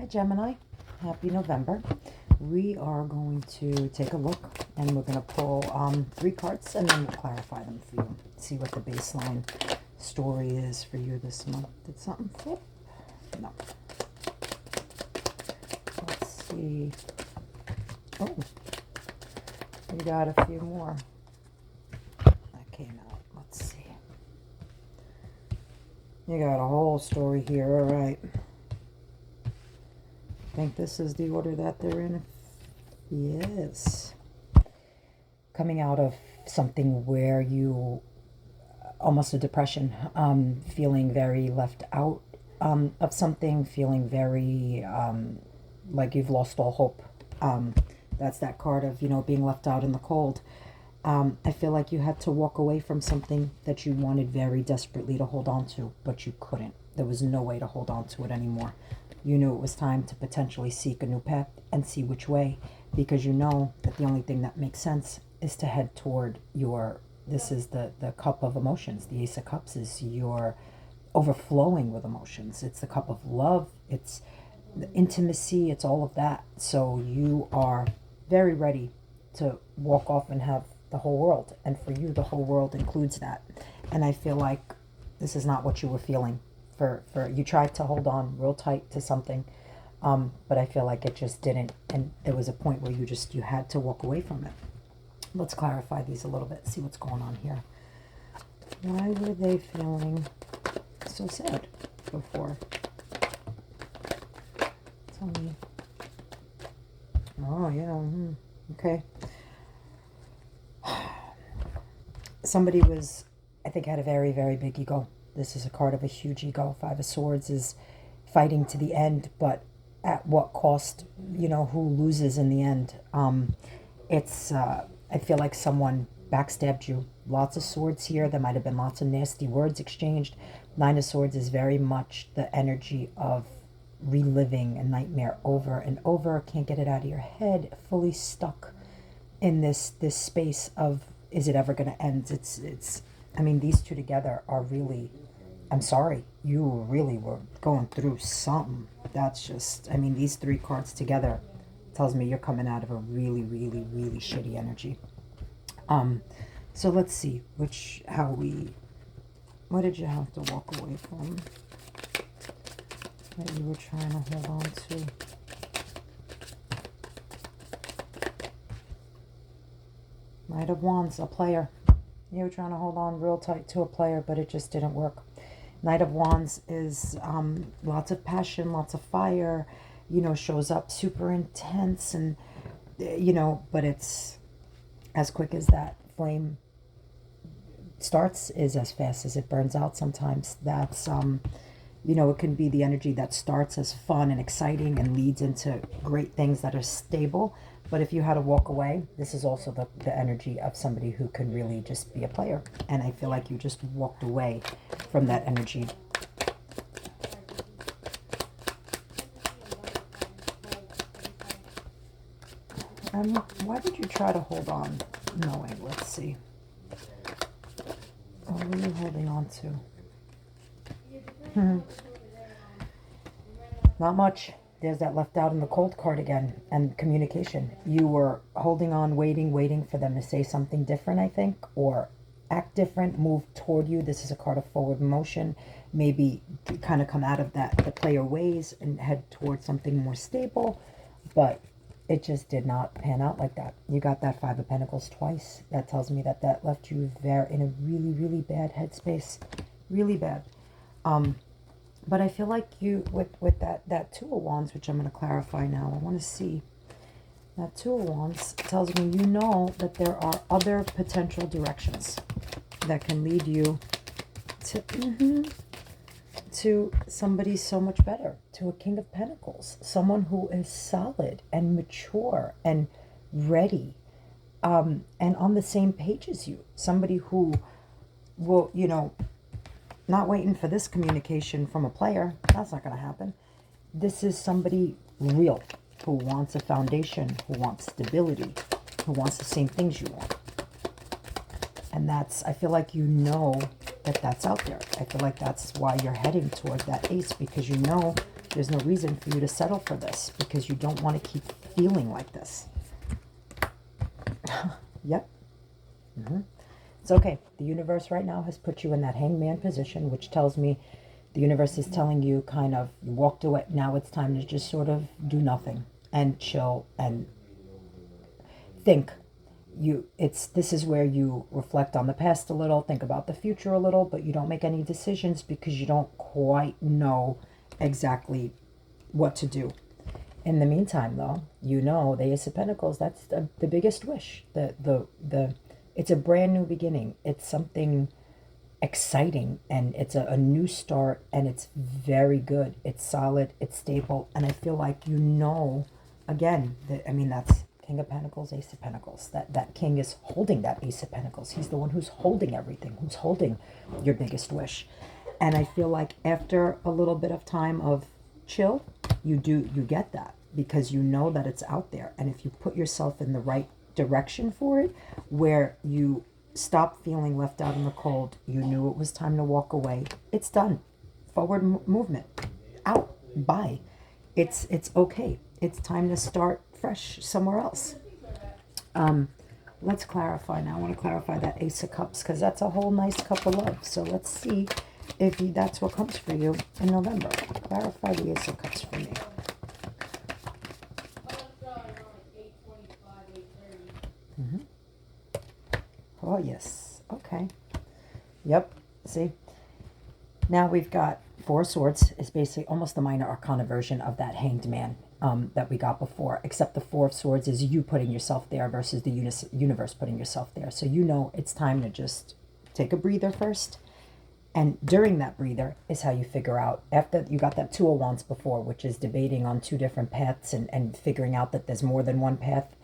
Hi Gemini, happy November. We are going to take a look and we're going to pull 3 cards and then we'll clarify them for you. See what the baseline story is for you this month. Did something flip? No. Let's see. Oh, we got a few more. That came out. Let's see. You got a whole story here. All right. I think this is the order that they're in. Yes. Coming out of something where you, almost a depression, feeling very left out of something, feeling very like you've lost all hope. That's that card of, being left out in the cold. I feel like you had to walk away from something that you wanted very desperately to hold on to, but you couldn't. There was no way to hold on to it anymore. You knew it was time to potentially seek a new path and see which way, because you know that the only thing that makes sense is to head toward this is the cup of emotions. The Ace of Cups is your overflowing with emotions. It's the cup of love. It's the intimacy. It's all of that. So you are very ready to walk off and have the whole world. And for you, the whole world includes that. And I feel like this is not what you were feeling. For you tried to hold on real tight to something, but I feel like it just didn't, and there was a point where you had to walk away from it. Let's clarify these a little bit, see what's going on here. Why were they feeling so sad before? Tell me. Oh yeah, okay. Somebody was, I think, had a very, very big ego. This is a card of a huge ego. 5 of Swords is fighting to the end, but at what cost? Who loses in the end? I feel like someone backstabbed you. Lots of swords here. There might have been lots of nasty words exchanged. 9 of Swords is very much the energy of reliving a nightmare over and over. Can't get it out of your head. Fully stuck in this space of, is it ever going to end? I mean, these two together are really, I'm sorry, you really were going through something. That's just, these 3 cards together tells me you're coming out of a really, really, really shitty energy. So let's see, what did you have to walk away from that you were trying to hold on to? Knight of Wands, a player. You were trying to hold on real tight to a player, but it just didn't work. Knight of Wands is lots of passion, lots of fire, shows up super intense and, but it's as quick as that flame starts is as fast as it burns out sometimes. That's, it can be the energy that starts as fun and exciting and leads into great things that are stable. But if you had to walk away, this is also the energy of somebody who can really just be a player. And I feel like you just walked away from that energy. Why did you try to hold on knowing? Let's see. What were you holding on to? Not much. There's that left out in the cold card again, and communication. You were holding on, waiting for them to say something different, I think, or act different, move toward you. This is a card of forward motion. Maybe kind of come out of the player ways and head towards something more stable, but it just did not pan out like that. You got that 5 of Pentacles twice. That tells me that left you there in a really, really bad headspace. Really bad. But I feel like you, with that 2 of Wands, which I'm going to clarify now, I want to see. That 2 of Wands tells me that there are other potential directions that can lead you to somebody so much better, to a King of Pentacles, someone who is solid and mature and ready, and on the same page as you, somebody who will, not waiting for this communication from a player. That's not going to happen. This is somebody real who wants a foundation, who wants stability, who wants the same things you want. And I feel like that that's out there. I feel like that's why you're heading toward that ace, because There's no reason for you to settle for this because you don't want to keep feeling like this. Yep. It's okay. The universe right now has put you in that hangman position, which tells me the universe is telling you kind of, you walked away. Now it's time to just sort of do nothing and chill and think. This is where you reflect on the past a little, think about the future a little, but you don't make any decisions because you don't quite know exactly what to do. In the meantime, though, you know the Ace of Pentacles, that's the biggest wish. It's a brand new beginning. It's something exciting, and it's a new start, and it's very good. It's solid, it's stable, and I feel like again, that's King of Pentacles, Ace of Pentacles. That king is holding that Ace of Pentacles. He's the one who's holding everything, who's holding your biggest wish. And I feel like after a little bit of time of chill, you get that because you know that it's out there. And if you put yourself in the right direction for it, where you stop feeling left out in the cold, you knew it was time to walk away, it's done. Forward movement. Out. Bye. It's okay. It's time to start fresh somewhere else. Let's clarify now. I want to clarify that Ace of Cups because that's a whole nice cup of love. So let's see if that's what comes for you in November. Clarify the Ace of Cups for me. Oh, yes. Okay. Yep. See? Now we've got Four of Swords is basically almost the minor arcana version of that Hanged Man that we got before, except the Four of Swords is you putting yourself there versus the universe putting yourself there. So you know it's time to just take a breather first. And during that breather is how you figure out, after you got that Two of Wands before, which is debating on two different paths and figuring out that there's more than one path.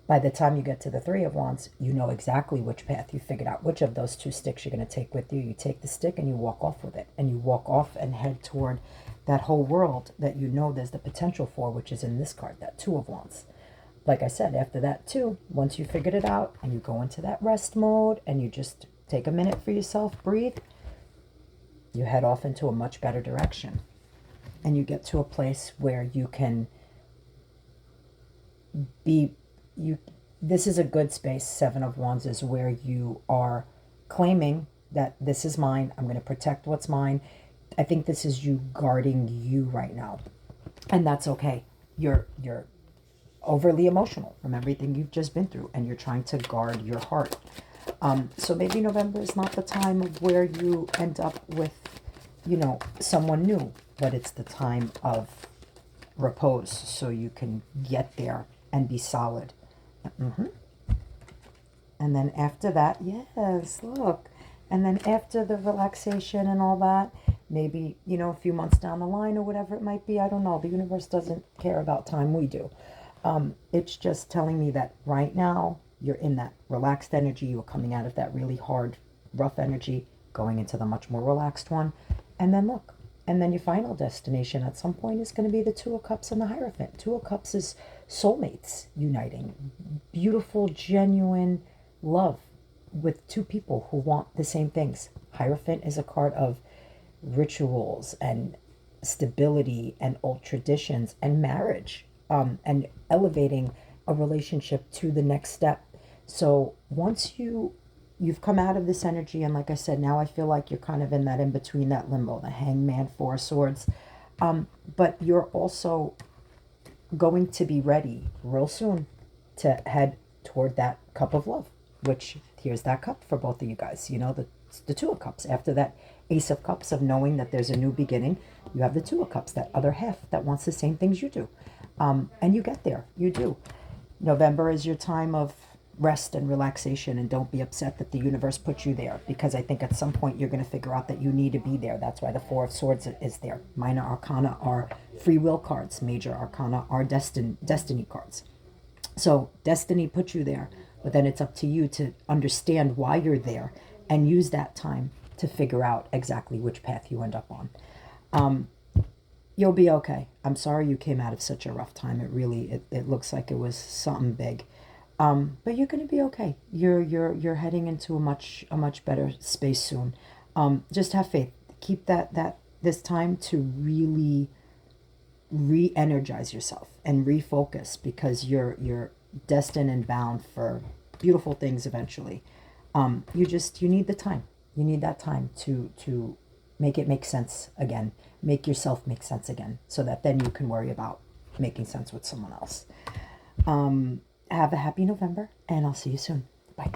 By the time you get to the Three of Wands, you know exactly which path. You figured out which of those two sticks you're going to take with you. You take the stick and you walk off with it. And you walk off and head toward that whole world that you know there's the potential for, which is in this card, that Two of Wands. Like I said, after that too, once you figured it out and you go into that rest mode and you just take a minute for yourself, breathe, you head off into a much better direction. And you get to a place where you can this is a good space. Seven of Wands is where you are claiming that this is mine. I'm going to protect what's mine. I think this is you guarding you right now. And that's okay. You're overly emotional from everything you've just been through, and you're trying to guard your heart. So maybe November is not the time of where you end up with, someone new, but it's the time of repose so you can get there and be solid. And then after that, yes, look. And then after the relaxation and all that, maybe, a few months down the line or whatever it might be, I don't know. The universe doesn't care about time. We do. It's just telling me that right now you're in that relaxed energy. You're coming out of that really hard, rough energy, going into the much more relaxed one. And then look. And then your final destination at some point is going to be the Two of Cups and the Hierophant. Two of Cups is soulmates uniting. Beautiful, genuine love with two people who want the same things. Hierophant is a card of rituals and stability and old traditions and marriage, and elevating a relationship to the next step. So once you've come out of this energy, and like I said, now I feel like you're kind of in that in-between, that limbo, the Hangman, Four of Swords. But you're also going to be ready real soon to head toward that cup of love, which here's that cup for both of you guys. The Two of Cups. After that Ace of Cups of knowing that there's a new beginning, you have the Two of Cups, that other half that wants the same things you do. And you get there. You do. November is your time of rest and relaxation, and don't be upset that the universe put you there, because I think at some point you're going to figure out that you need to be there. That's why the Four of Swords is there. Minor Arcana are free will cards. Major Arcana are destiny cards. So destiny put you there, but then it's up to you to understand why you're there and use that time to figure out exactly which path you end up on. You'll be okay. I'm sorry you came out of such a rough time. It looks like it was something big. But you're going to be okay. You're heading into a much better space soon. Just have faith. Keep this time to really re-energize yourself and refocus, because you're destined and bound for beautiful things eventually. You need the time. You need that time to make it make sense again. Make yourself make sense again, so that then you can worry about making sense with someone else. Have a happy November, and I'll see you soon. Bye.